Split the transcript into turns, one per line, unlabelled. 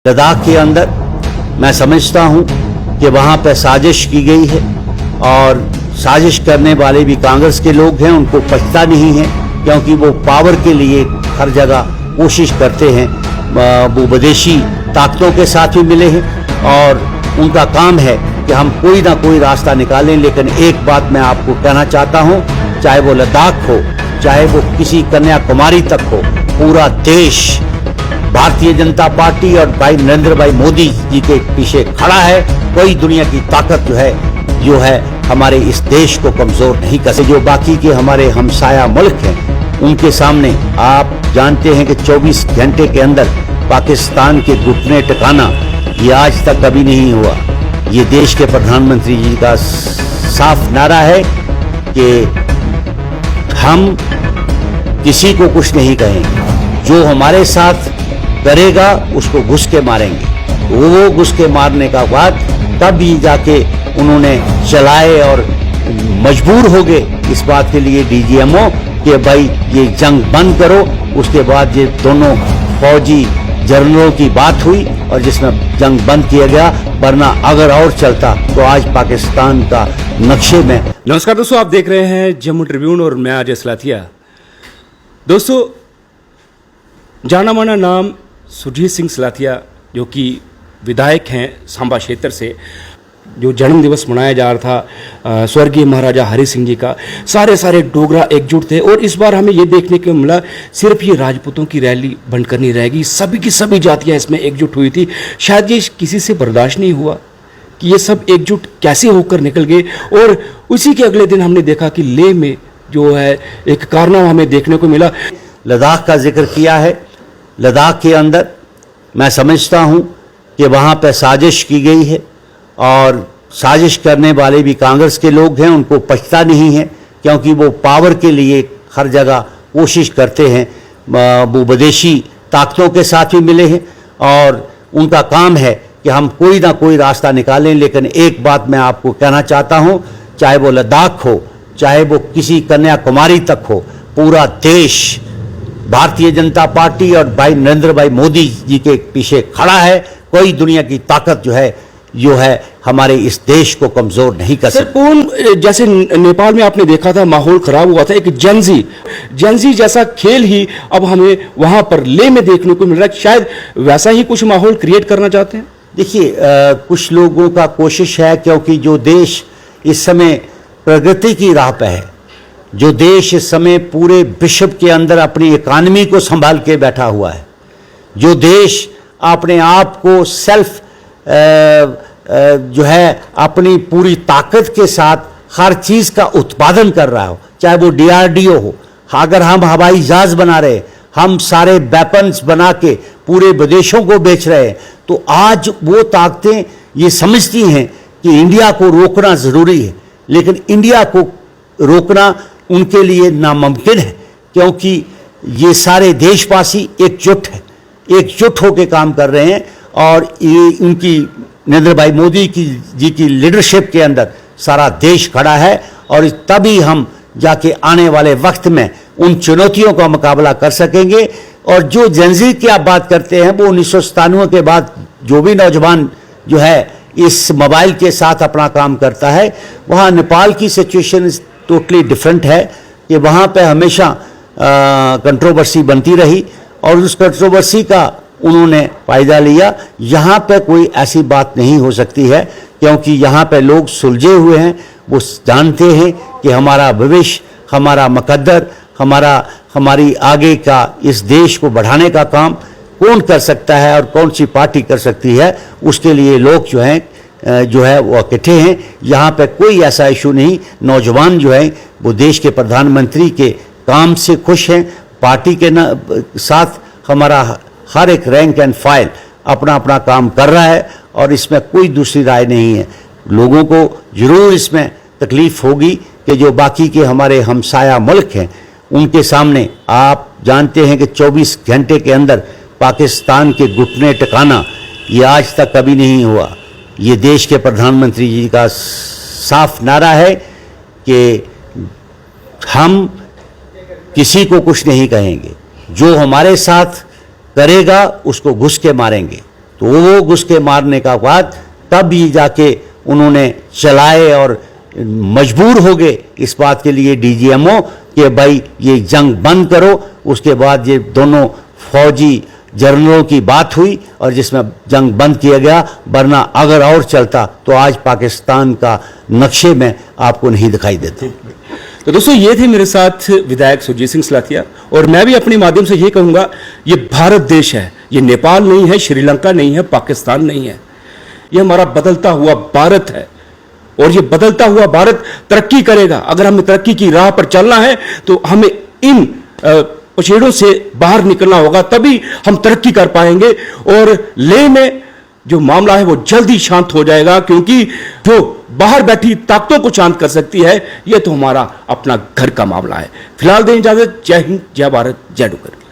लद्दाख के अंदर मैं समझता हूं कि वहां पर साजिश की गई है और साजिश करने वाले भी कांग्रेस के लोग हैं। उनको पछता नहीं है क्योंकि वो पावर के लिए हर जगह कोशिश करते हैं। वो विदेशी ताकतों के साथ भी मिले हैं और उनका काम है कि हम कोई ना कोई रास्ता निकालें। लेकिन एक बात मैं आपको कहना चाहता हूं, चाहे वो लद्दाख हो, चाहे वो किसी कन्याकुमारी तक हो, पूरा देश भारतीय जनता पार्टी और भाई नरेंद्र भाई मोदी जी के पीछे खड़ा है। कोई दुनिया की ताकत जो है हमारे इस देश को कमजोर नहीं कर सकती। जो बाकी के हमारे हमसाया मुल्क हैं उनके सामने आप जानते हैं कि 24 घंटे के अंदर पाकिस्तान के घुटने टिकाना ये आज तक कभी नहीं हुआ। ये देश के प्रधानमंत्री जी का साफ नारा है कि हम किसी को कुछ नहीं कहेंगे, जो हमारे साथ करेगा उसको घुस के मारेंगे। वो घुस के मारने का बाद तब ही जाके उन्होंने चलाए और मजबूर हो गए इस बात के लिए डीजीएमओ कि भाई ये जंग बंद करो। उसके बाद ये दोनों फौजी जनरलों की बात हुई और जिसमें जंग बंद किया गया, वरना अगर और चलता तो आज पाकिस्तान का नक्शे में।
नमस्कार दोस्तों, आप देख रहे हैं जम्मू ट्रिब्यून और मैं अजय सलाथिया। दोस्तों, जाना माना नाम सुरजीत सिंह सलाथिया, जो कि विधायक हैं सांबा क्षेत्र से, जो जन्म दिवस मनाया जा रहा था स्वर्गीय महाराजा हरि सिंह जी का, सारे डोगरा एकजुट थे। और इस बार हमें ये देखने को मिला सिर्फ ये राजपूतों की रैली बनकर नहीं रहेगी, सभी की सभी जातियां इसमें एकजुट हुई थी। शायद ये किसी से बर्दाश्त नहीं हुआ कि ये सब एकजुट कैसे होकर निकल गए। और उसी के अगले दिन हमने देखा कि लेह में जो है एक कारनामा हमें देखने को मिला।
लद्दाख का जिक्र किया है। लद्दाख के अंदर मैं समझता हूं कि वहां पर साजिश की गई है और साजिश करने वाले भी कांग्रेस के लोग हैं। उनको पछता नहीं है क्योंकि वो पावर के लिए हर जगह कोशिश करते हैं। वो विदेशी ताकतों के साथ भी मिले हैं और उनका काम है कि हम कोई ना कोई रास्ता निकालें। लेकिन एक बात मैं आपको कहना चाहता हूं, चाहे वो लद्दाख हो, चाहे वो किसी कन्याकुमारी तक हो, पूरा देश भारतीय जनता पार्टी और भाई नरेंद्र भाई मोदी जी के पीछे खड़ा है। कोई दुनिया की ताकत जो है हमारे इस देश को कमजोर नहीं कर सकती।
पूर्ण जैसे नेपाल में आपने देखा था माहौल खराब हुआ था, एक जेंजी जैसा खेल ही अब हमें वहां पर लेह में देखने को मिल रहा है। शायद वैसा ही कुछ माहौल क्रिएट करना चाहते हैं।
देखिए, कुछ लोगों का कोशिश है क्योंकि जो देश इस समय प्रगति की राह पे है, जो देश इस समय पूरे विश्व के अंदर अपनी इकानमी को संभाल के बैठा हुआ है, जो देश अपने आप को सेल्फ जो है अपनी पूरी ताकत के साथ हर चीज़ का उत्पादन कर रहा हो, चाहे वो डीआरडीओ हो। अगर हम हवाई जहाज बना रहे, हम सारे वेपन्स बना के पूरे विदेशों को बेच रहे हैं, तो आज वो ताकतें ये समझती हैं कि इंडिया को रोकना ज़रूरी है। लेकिन इंडिया को रोकना उनके लिए नामुमकिन है क्योंकि ये सारे देशवासी एकजुट होकर काम कर रहे हैं और ये उनकी नरेंद्र भाई मोदी जी की लीडरशिप के अंदर सारा देश खड़ा है। और तभी हम जाके आने वाले वक्त में उन चुनौतियों का मुकाबला कर सकेंगे। और जो जेंजी की आप बात करते हैं, वो 1997 के बाद जो भी नौजवान जो है इस मोबाइल के साथ अपना काम करता है, वहाँ नेपाल की सिचुएशन टोटली डिफरेंट है कि वहाँ पे हमेशा कंट्रोवर्सी बनती रही और उस कंट्रोवर्सी का उन्होंने फ़ायदा लिया। यहाँ पे कोई ऐसी बात नहीं हो सकती है क्योंकि यहाँ पे लोग सुलझे हुए हैं। वो जानते हैं कि हमारा भविष्य, हमारा मुकद्दर, हमारी आगे का इस देश को बढ़ाने का काम कौन कर सकता है और कौन सी पार्टी कर सकती है। उसके लिए लोग जो है वो इकट्ठे हैं। यहाँ पे कोई ऐसा इशू नहीं। नौजवान जो है वो देश के प्रधानमंत्री के काम से खुश हैं। पार्टी के साथ हमारा हर एक रैंक एंड फाइल अपना अपना काम कर रहा है और इसमें कोई दूसरी राय नहीं है। लोगों को ज़रूर इसमें तकलीफ़ होगी कि जो बाकी के हमारे हमसाया मुल्क हैं उनके सामने आप जानते हैं कि 24 घंटे के अंदर पाकिस्तान के घुटने टिकाना ये आज तक कभी नहीं हुआ। ये देश के प्रधानमंत्री जी का साफ नारा है कि हम किसी को कुछ नहीं कहेंगे, जो हमारे साथ करेगा उसको घुस के मारेंगे। तो वो घुसके मारने का बाद तब ये जाके उन्होंने चलाए और मजबूर हो गए इस बात के लिए डीजीएमओ कि भाई ये जंग बंद करो। उसके बाद ये दोनों फौजी जनरलों की बात हुई और जिसमें जंग बंद किया गया, वरना अगर और चलता तो आज पाकिस्तान का नक्शे में आपको नहीं दिखाई देता।
तो दोस्तों ये थे मेरे साथ विधायक सुरजीत सिंह सलाथिया, और मैं भी अपने माध्यम से ये कहूँगा, ये भारत देश है, ये नेपाल नहीं है, श्रीलंका नहीं है, पाकिस्तान नहीं है, ये हमारा बदलता हुआ भारत है। और ये बदलता हुआ भारत तरक्की करेगा। अगर हमें तरक्की की राह पर चलना है तो हमें इन पछेड़ों से बाहर निकलना होगा, तभी हम तरक्की कर पाएंगे। और लेह में जो मामला है वो जल्दी शांत हो जाएगा, क्योंकि जो बाहर बैठी ताकतों को शांत कर सकती है, ये तो हमारा अपना घर का मामला है। फिलहाल दें इजाजत। जय हिंद, जय भारत, जय डुग्गर।